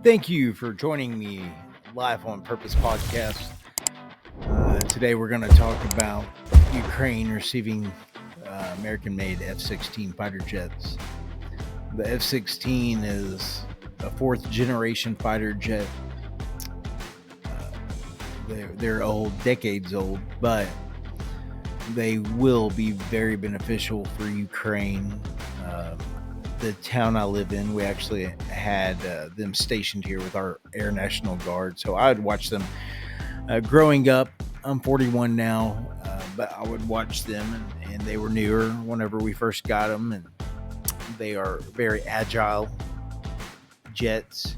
Thank you for joining me live on Purpose Podcast. Today we're going to talk about Ukraine receiving American-made F16 fighter jets. The F-16 is a fourth-generation fighter jet. They're old, decades old, but they will be very beneficial for Ukraine. The town I live in, we actually had them stationed here with our Air National Guard, so I would watch them growing up. I'm 41 now, but I would watch them, and they were newer whenever we first got them, and they are very agile jets.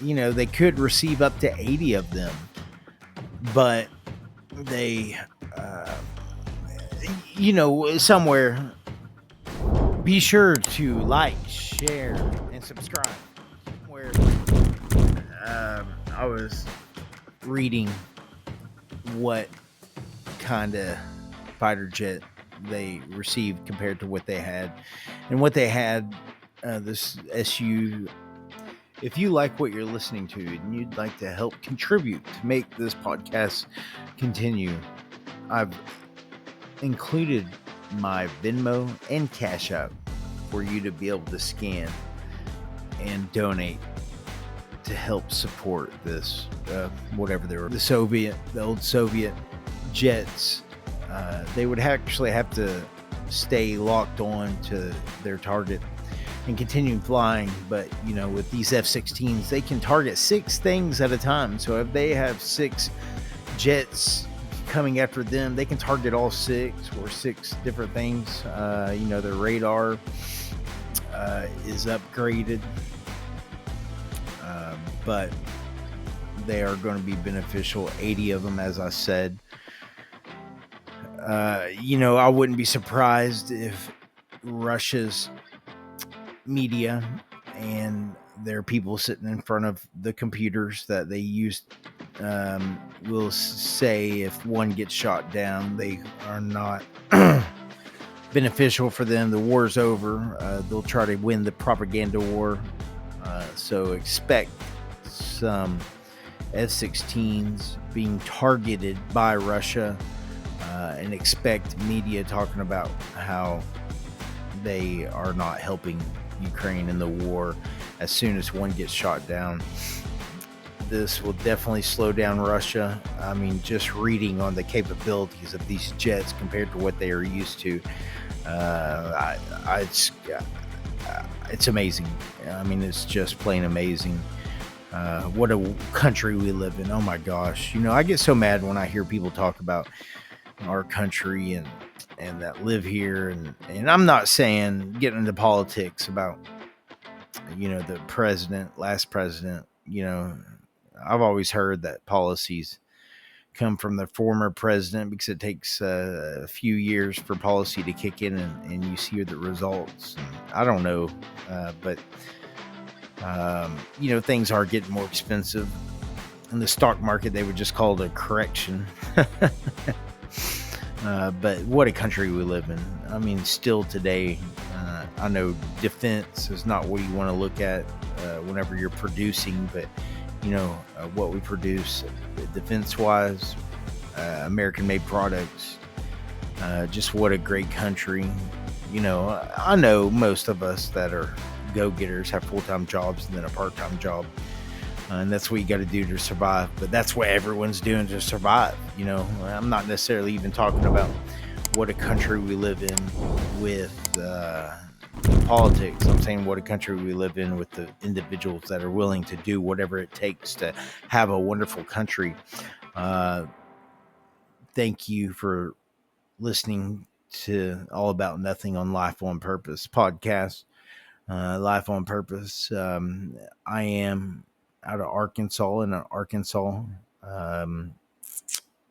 They could receive up to 80 of them, but they, somewhere, be sure to like, share, and subscribe. Where I was reading what kind of fighter jet they received compared to what they had, and what they had, this SU. If you like what you're listening to and you'd like to help contribute to make this podcast continue, I've included my Venmo and Cash App for you to be able to scan and donate to help support this, whatever they were. The old Soviet jets, they would actually have to stay locked on to their target and continue flying. But, with these F-16s, they can target 6 things at a time. So if they have 6 jets coming after them, they can target all 6 or 6 different things. Their radar is upgraded, but they are going to be beneficial. 80 of them, as I said. I wouldn't be surprised if Russia's media and their people sitting in front of the computers that they use will say if one gets shot down, they are not beneficial for them. The war's over. They'll try to win the propaganda war. So expect some F-16s being targeted by Russia, and expect media talking about how they are not helping Ukraine in the war as soon as one gets shot down. This will definitely slow down Russia. I mean, just reading on the capabilities of these jets compared to what they are used to, it's amazing. I mean, it's just plain amazing. What a country we live in. Oh my gosh. I get so mad when I hear people talk about our country and that live here. And I'm not saying getting into politics about, the last president. I've always heard that policies come from the former president because it takes a few years for policy to kick in and you see the results. And I don't know, but things are getting more expensive. In the stock market, they would just call it a correction. But what a country we live in. I mean, still today, I know defense is not what you want to look at whenever you're producing, but what we produce defense-wise, American-made products, just what a great country. I know most of us that are go-getters have full-time jobs and then a part-time job, and that's what you got to do to survive. But that's what everyone's doing to survive. I'm not necessarily even talking about what a country we live in with politics. I'm saying what a country we live in with the individuals that are willing to do whatever it takes to have a wonderful country. Thank you for listening to All About Nothing on Life on Purpose podcast. Life on Purpose. I am out of Arkansas,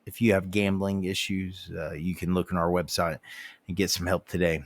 if you have gambling issues, you can look on our website and get some help today.